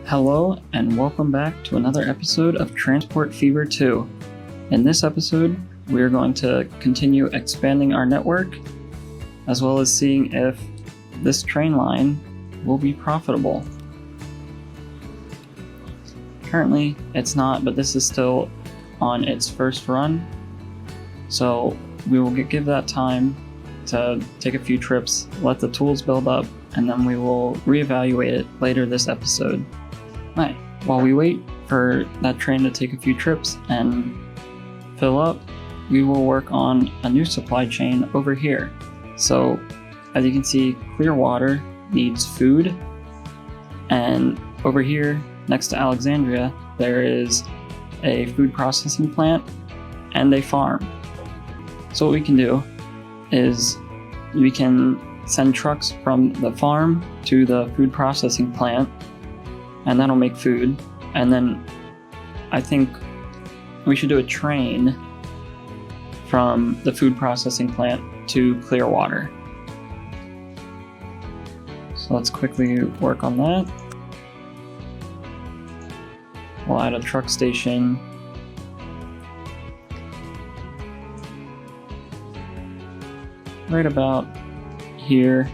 Hello, and welcome back to another episode of Transport Fever 2. In this episode, we are going to continue expanding our network, as well as seeing if this train line will be profitable. Currently, it's not, but this is still on its first run, so we will give that time to take a few trips, let the tools build up, and then we will reevaluate it later this episode. Right. While we wait for that train to take a few trips and fill up, we will work on a new supply chain over here. So, as you can see, Clearwater needs food, and over here, next to Alexandria, there is a food processing plant and a farm. So what we can do is we can send trucks from the farm to the food processing plant, and that'll make food. And then I think we should do a train from the food processing plant to Clearwater. So let's quickly work on that. We'll add a truck station. Right about here.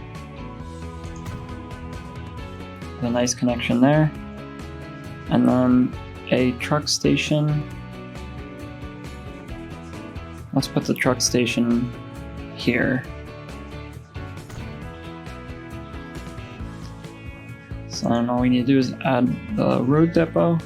A nice connection there. And then a truck station. Let's put the truck station here. So then all we need to do is add the road depot.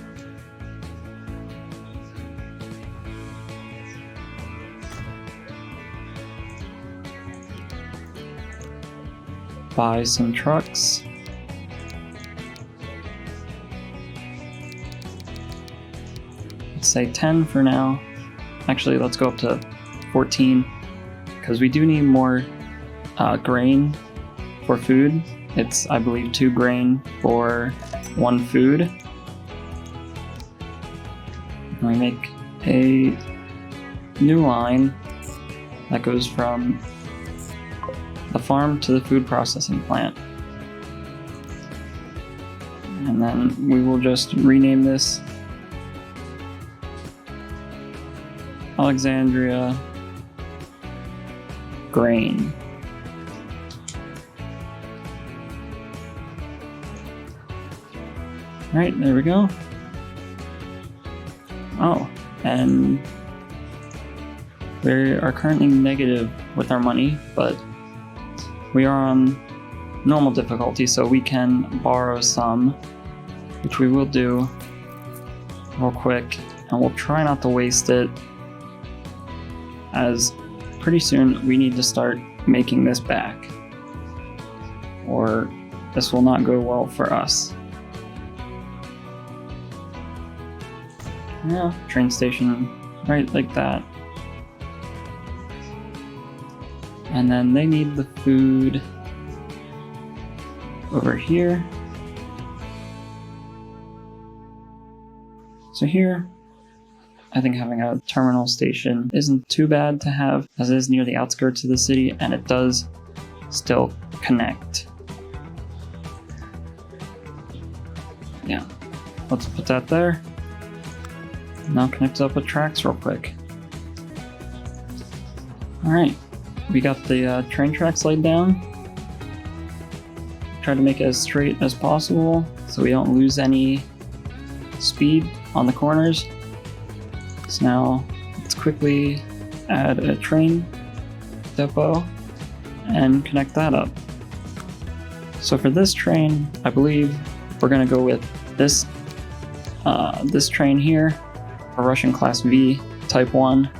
Buy some trucks. Let's say 10 for now. Actually, let's go up to 14 because we do need more grain for food. It's, I believe, 2 grain for 1 food. And we make a new line that goes from the farm to the food processing plant. And then we will just rename this Alexandria Grain. Alright, there we go. Oh, and we are currently negative with our money, but we are on normal difficulty, so we can borrow some, which we will do real quick, and we'll try not to waste it, as pretty soon we need to start making this back, or this will not go well for us. Yeah, train station right like that. And then they need the food over here. So here, I think having a terminal station isn't too bad to have, as it is near the outskirts of the city, and it does still connect. Yeah, let's put that there. Now connect it up with tracks real quick. Alright. We got the train tracks laid down. Try to make it as straight as possible so we don't lose any speed on the corners. So now let's quickly add a train depot and connect that up. So for this train, I believe we're going to go with this train here, a Russian Class V Type 1.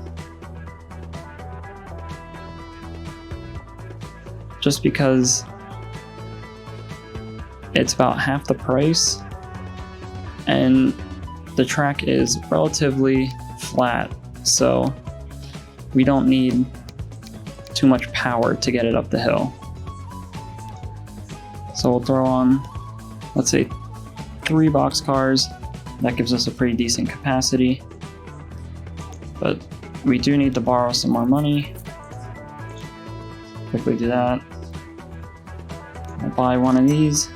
Just because it's about half the price and the track is relatively flat, so we don't need too much power to get it up the hill. So we'll throw on, let's say, 3 boxcars. That gives us a pretty decent capacity, but we do need to borrow some more money. Quickly do that. I'll buy one of these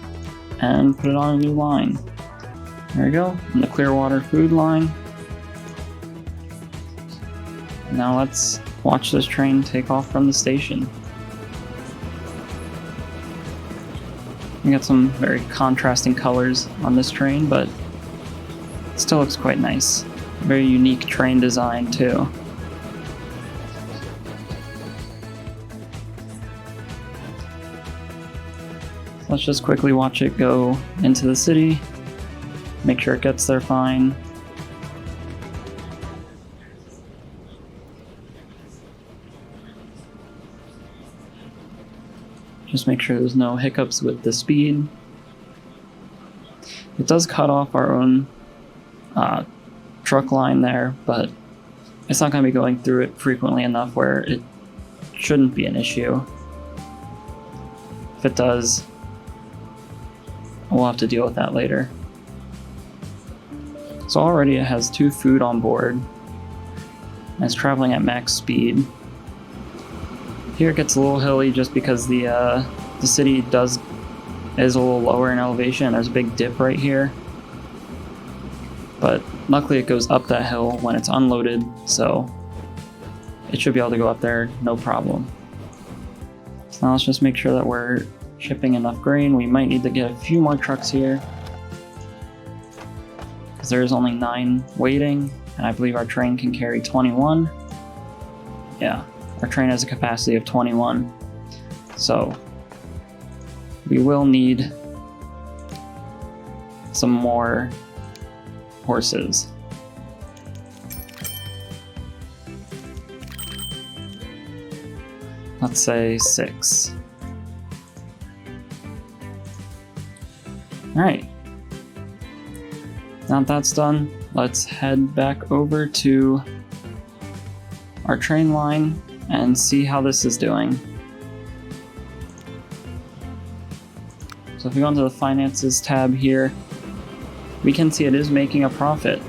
and put it on a new line. There we go, and the Clearwater food line. Now let's watch this train take off from the station. We got some very contrasting colors on this train, but it still looks quite nice. Very unique train design too. Let's just quickly watch it go into the city. Make sure it gets there fine. Just make sure there's no hiccups with the speed. It does cut off our own truck line there, but it's not going to be going through it frequently enough where it shouldn't be an issue. If it does, we'll have to deal with that later. So already it has 2 food on board, and it's traveling at max speed. Here it gets a little hilly just because the city is a little lower in elevation. There's a big dip right here, but luckily it goes up that hill when it's unloaded, so it should be able to go up there no problem. So now let's just make sure that we're shipping enough grain. We might need to get a few more trucks here because there's only 9 waiting, and I believe our train can carry 21. Yeah, our train has a capacity of 21, so we will need some more horses. Let's say 6. Alright. Now that that's done, let's head back over to our train line and see how this is doing. So if we go into the Finances tab here, we can see it is making a profit.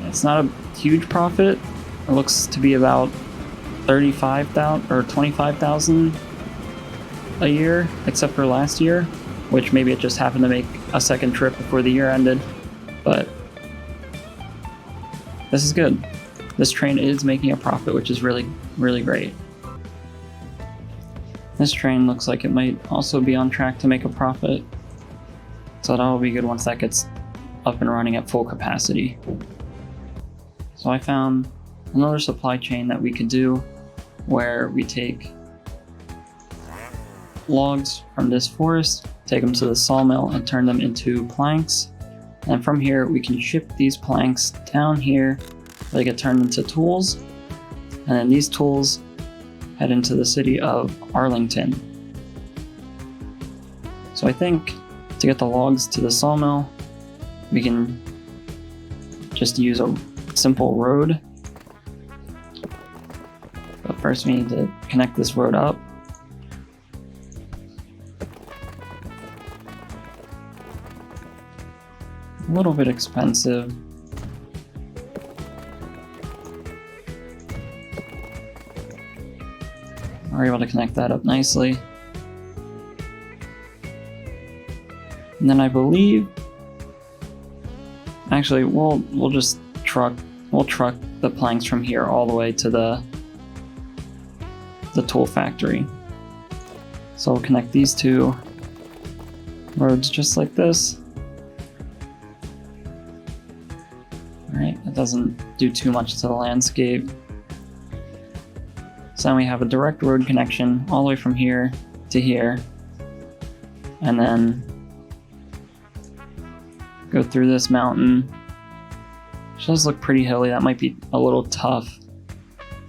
It's not a huge profit. It looks to be about 35,000 or 25,000 a year, except for last year, which maybe it just happened to make a second trip before the year ended. But this is good. This train is making a profit, which is really, really great. This train looks like it might also be on track to make a profit, so that'll be good once that gets up and running at full capacity. So I found another supply chain that we could do where we take logs from this forest, take them to the sawmill and turn them into planks, and from here we can ship these planks down here. They get turned into tools, and then these tools head into the city of Arlington. So I think to get the logs to the sawmill, we can just use a simple road. But first we need to connect this road up. A little bit expensive. We're able to connect that up nicely. And then I believe, actually, we'll just truck the planks from here all the way to the tool factory. So we'll connect these 2 roads just like this. Alright, it doesn't do too much to the landscape. So then we have a direct road connection all the way from here to here, and then go through this mountain, which does look pretty hilly. That might be a little tough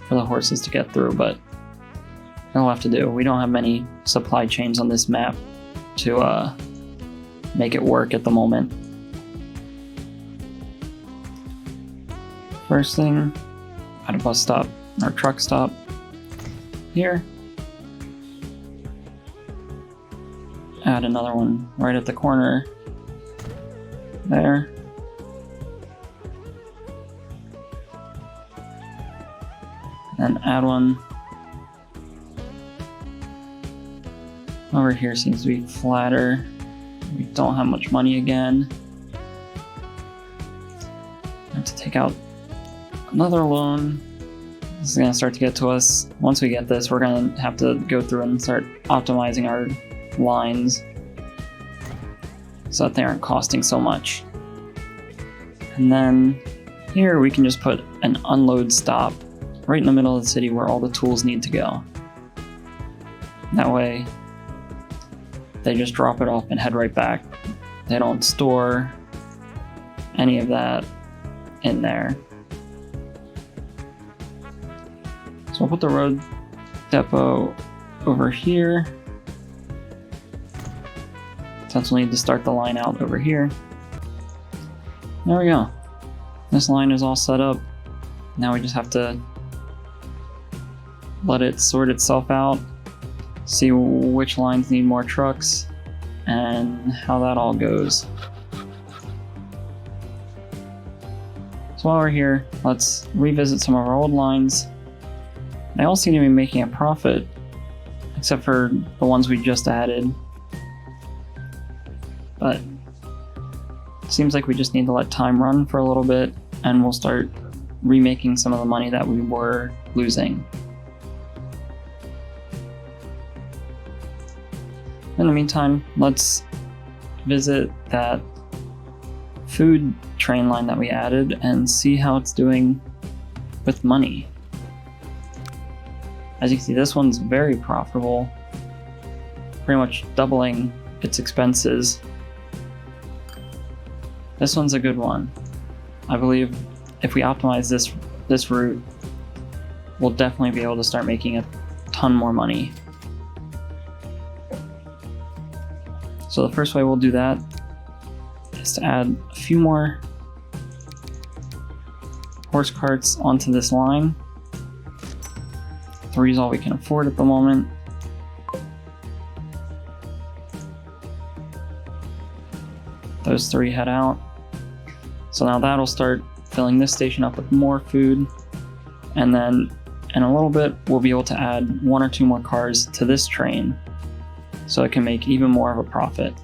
for the horses to get through, but it'll have to do. We don't have many supply chains on this map to make it work at the moment. First thing, at a bus stop or truck stop here. Add another one right at the corner there. And add one over here. Seems to be flatter. We don't have much money again. I have to take out another loan. This is going to start to get to us. Once we get this, we're going to have to go through and start optimizing our lines so that they aren't costing so much. And then here we can just put an unload stop right in the middle of the city where all the tools need to go. That way they just drop it off and head right back. They don't store any of that in there. So I'll put the road depot over here. Since we'll need to start the line out over here. There we go. This line is all set up. Now we just have to let it sort itself out, see which lines need more trucks, and how that all goes. So while we're here, let's revisit some of our old lines. They all seem to be making a profit, except for the ones we just added. But it seems like we just need to let time run for a little bit, and we'll start remaking some of the money that we were losing. In the meantime, let's visit that food train line that we added and see how it's doing with money. As you can see, this one's very profitable, pretty much doubling its expenses. This one's a good one. I believe if we optimize this route, we'll definitely be able to start making a ton more money. So the first way we'll do that is to add a few more horse carts onto this line. 3 is all we can afford at the moment. Those 3 head out. So now that'll start filling this station up with more food. And then in a little bit, we'll be able to add 1 or 2 more cars to this train so it can make even more of a profit.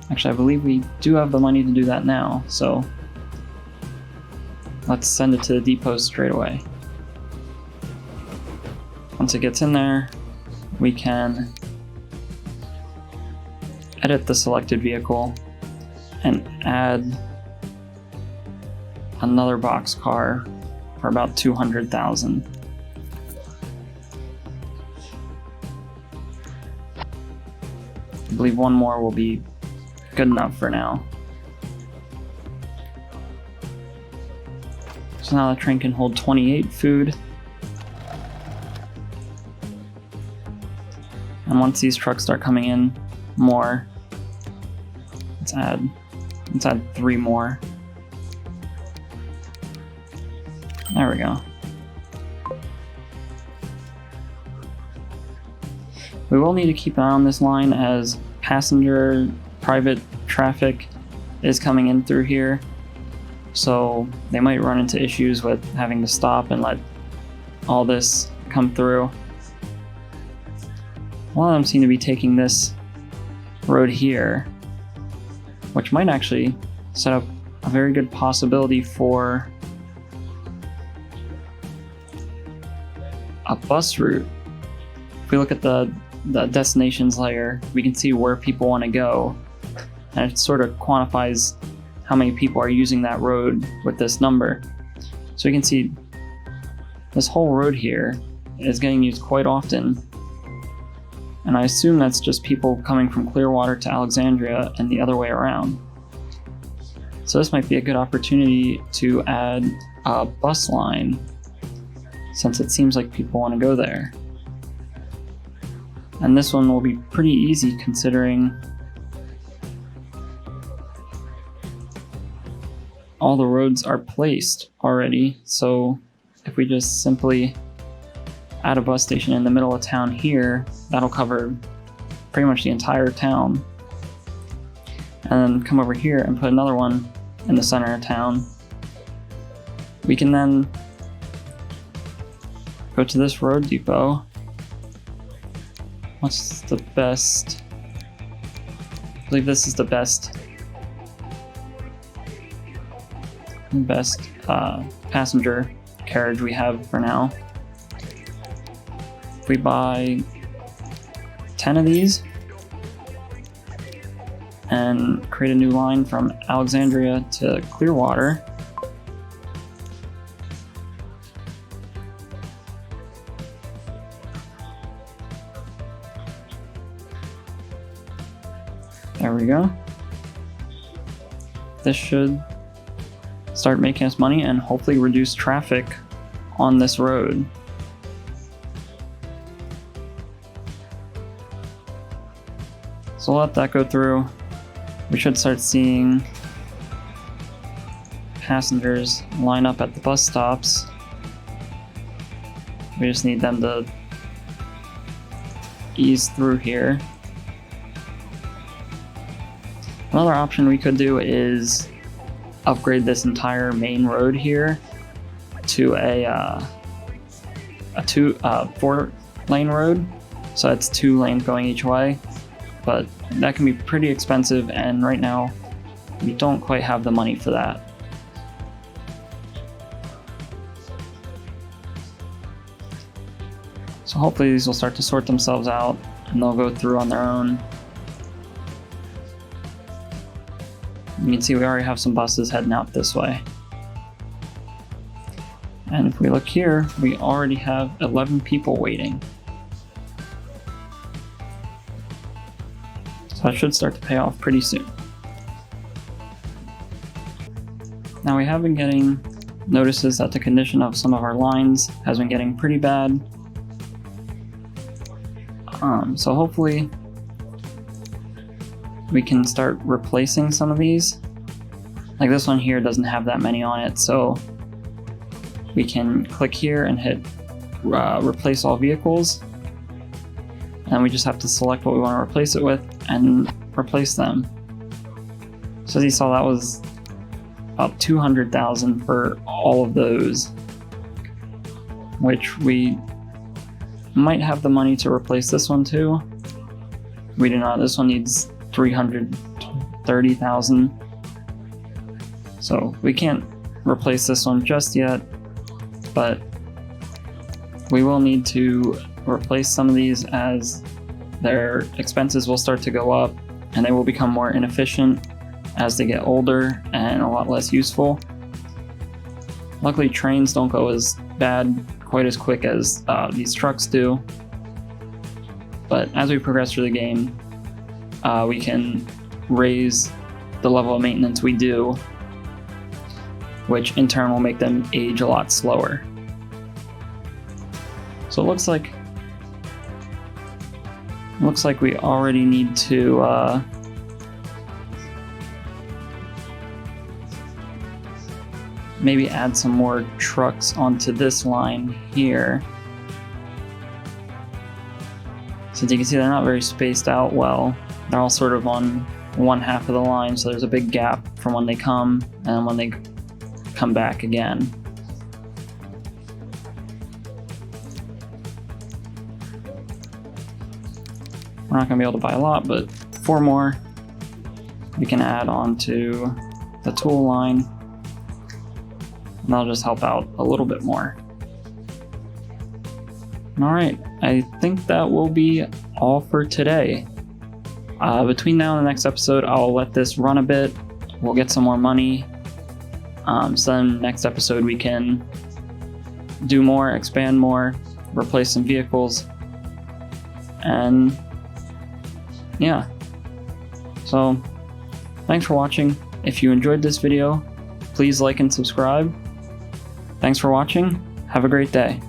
Actually, I believe we do have the money to do that now, so let's send it to the depot straight away. Once it gets in there, we can edit the selected vehicle and add another boxcar for about 200,000. I believe 1 more will be good enough for now. So now the train can hold 28 food. And once these trucks start coming in more, let's add 3 more. There we go. We will need to keep an eye on this line as passenger private traffic is coming in through here. So they might run into issues with having to stop and let all this come through. A lot of them seem to be taking this road here, which might actually set up a very good possibility for a bus route. If we look at the destinations layer, we can see where people want to go, and it sort of quantifies how many people are using that road with this number. So you can see this whole road here is getting used quite often, and I assume that's just people coming from Clearwater to Alexandria and the other way around. So this might be a good opportunity to add a bus line, since it seems like people want to go there. And this one will be pretty easy considering all the roads are placed already. So if we just simply add a bus station in the middle of town here, that'll cover pretty much the entire town. And then come over here and put another one in the center of town. We can then go to this road depot. What's the best I believe this is the best passenger carriage we have for now. If we buy 10 of these and create a new line from Alexandria to Clearwater, there we go. This should start making us money and hopefully reduce traffic on this road. So we'll let that go through. We should start seeing passengers line up at the bus stops. We just need them to ease through here. Another option we could do is upgrade this entire main road here to a 4-lane road, so it's 2 lanes going each way, but that can be pretty expensive, and right now we don't quite have the money for that. So hopefully these will start to sort themselves out and they'll go through on their own. You can see we already have some buses heading out this way. And if we look here, we already have 11 people waiting. So that should start to pay off pretty soon. Now we have been getting notices that the condition of some of our lines has been getting pretty bad. So hopefully we can start replacing some of these. Like this one here doesn't have that many on it, so we can click here and hit replace all vehicles, and we just have to select what we want to replace it with and replace them. So as you saw, that was about 200,000 for all of those, which we might have the money to replace this one too. We do not. This one needs 330,000. So we can't replace this one just yet, but we will need to replace some of these as their expenses will start to go up and they will become more inefficient as they get older and a lot less useful. Luckily, trains don't go as bad quite as quick as these trucks do, but as we progress through the game, we can raise the level of maintenance we do, which in turn will make them age a lot slower. So it looks like we already need to maybe add some more trucks onto this line here. Since you can see they're not very spaced out well, they're all sort of on one half of the line, so there's a big gap from when they come and when they come back again. We're not going to be able to buy a lot, but 4 more we can add onto the tool line, and that'll just help out a little bit more. Alright, I think that will be all for today. Between now and the next episode, I'll let this run a bit. We'll get some more money. So then next episode we can do more, expand more, replace some vehicles, and yeah. So thanks for watching. If you enjoyed this video, please like and subscribe. Thanks for watching. Have a great day.